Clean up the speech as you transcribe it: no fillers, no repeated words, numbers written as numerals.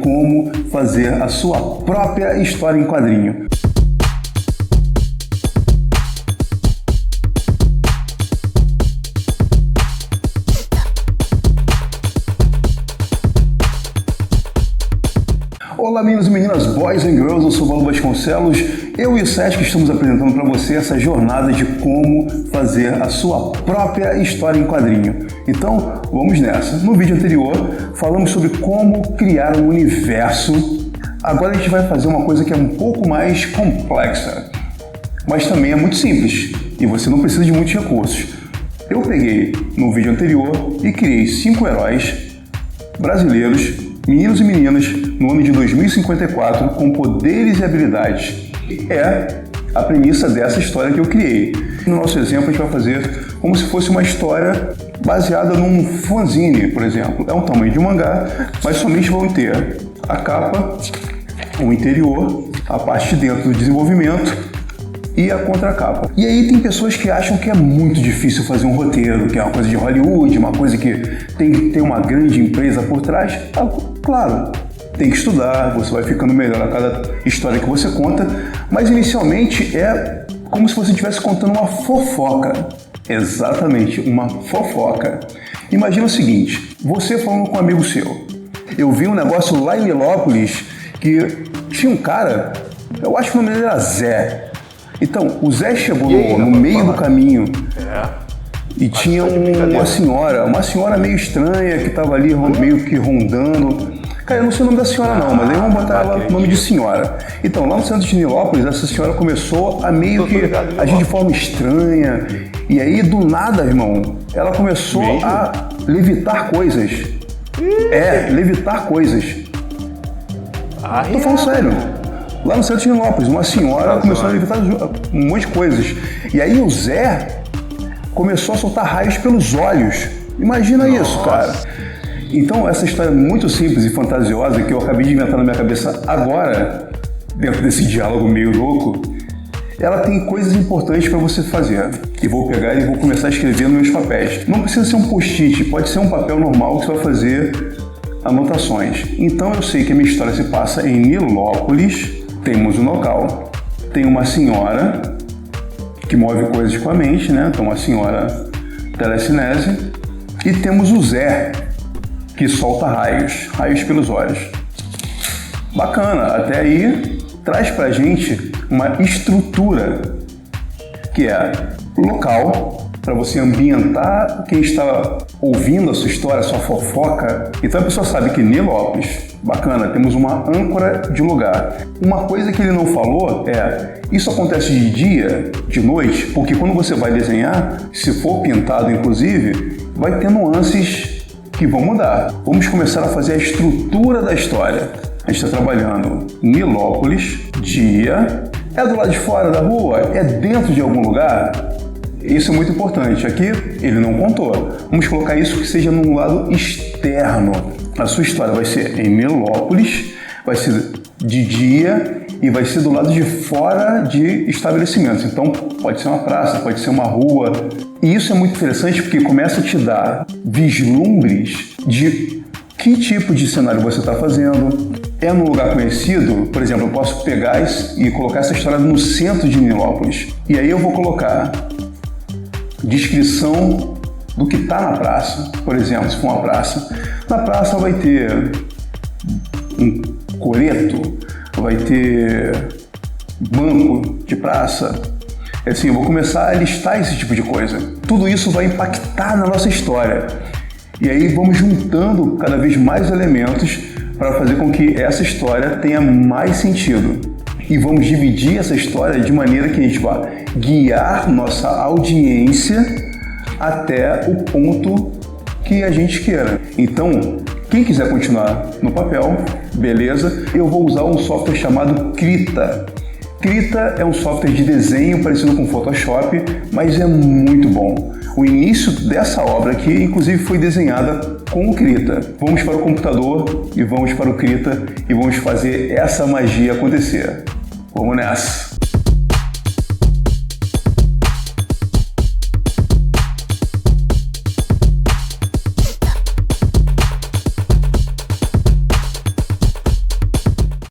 como fazer a sua própria história em quadrinho. Olá meninos e meninas, boys and girls, eu sou o Paulo Vasconcelos. Eu e o Sesc estamos apresentando para você essa jornada de como fazer a sua própria história em quadrinho. Então, vamos nessa. No vídeo anterior, falamos sobre como criar um universo. Agora a gente vai fazer uma coisa que é um pouco mais complexa, mas também é muito simples e você não precisa de muitos recursos. Eu peguei no vídeo anterior e criei 5 heróis brasileiros, meninos e meninas, no ano de 2054, com poderes e habilidades. É a premissa dessa história que eu criei. No nosso exemplo, a gente vai fazer como se fosse uma história baseada num fanzine, por exemplo. É um tamanho de um mangá, mas somente vão ter a capa, o interior, a parte de dentro do desenvolvimento e a contracapa. E aí tem pessoas que acham que é muito difícil fazer um roteiro, que é uma coisa de Hollywood, uma coisa que tem que ter uma grande empresa por trás. Claro, tem que estudar, você vai ficando melhor a cada história que você conta, mas inicialmente é como se você estivesse contando uma fofoca. Exatamente, uma fofoca. Imagina o seguinte, você falando com um amigo seu. Eu vi um negócio lá em Nilópolis que tinha um cara, eu acho que o nome dele era Zé. Então, o Zé chegou no meio do caminho e tinha uma senhora meio estranha que estava ali meio que rondando. Cara, eu não sei o nome da senhora não, mas aí vamos botar ela o nome de senhora. Então, lá no centro de Nilópolis, essa senhora começou a meio que agir de forma estranha. E aí, do nada, irmão, ela começou a levitar coisas. Levitar coisas. Tô falando sério. Lá no centro de Nilópolis, uma senhora começou a levitar um monte de coisas. E aí o Zé começou a soltar raios pelos olhos. Imagina isso, cara. Então, essa história muito simples e fantasiosa que eu acabei de inventar na minha cabeça agora, dentro desse diálogo meio louco, ela tem coisas importantes para você fazer. E vou pegar e vou começar a escrever nos meus papéis. Não precisa ser um post-it, pode ser um papel normal que você vai fazer anotações. Então, eu sei que a minha história se passa em Nilópolis. Temos um local, tem uma senhora que move coisas com a mente, né? Então, uma senhora telecinese. E temos o Zé, que solta raios pelos olhos. Bacana, até aí traz pra gente uma estrutura, que é local, para você ambientar quem está ouvindo a sua história, a sua fofoca. Então a pessoa sabe que Nilópolis, bacana, temos uma âncora de lugar. Uma coisa que ele não falou é, isso acontece de dia, de noite, porque quando você vai desenhar, se for pintado inclusive, vai ter nuances que vão mudar. Vamos começar a fazer a estrutura da história. A gente está trabalhando Nilópolis, dia, é do lado de fora da rua, é dentro de algum lugar. Isso é muito importante. Aqui ele não contou. Vamos colocar isso que seja num lado externo. A sua história vai ser em Nilópolis, vai ser de dia e vai ser do lado de fora de estabelecimentos. Então pode ser uma praça, pode ser uma rua. E isso é muito interessante porque começa a te dar vislumbres de que tipo de cenário você está fazendo. É num lugar conhecido, por exemplo, eu posso pegar e colocar essa história no centro de Nilópolis. E aí eu vou colocar descrição do que está na praça. Por exemplo, se for uma praça, na praça vai ter um coreto, vai ter banco de praça. Assim, eu vou começar a listar esse tipo de coisa. Tudo isso vai impactar na nossa história. E aí vamos juntando cada vez mais elementos para fazer com que essa história tenha mais sentido. E vamos dividir essa história de maneira que a gente vá guiar nossa audiência até o ponto que a gente queira. Então, quem quiser continuar no papel, beleza, eu vou usar um software chamado Krita. Krita é um software de desenho parecido com Photoshop, mas é muito bom. O início dessa obra aqui, inclusive, foi desenhada com o Krita. Vamos para o computador e vamos para o Krita e vamos fazer essa magia acontecer. Vamos nessa!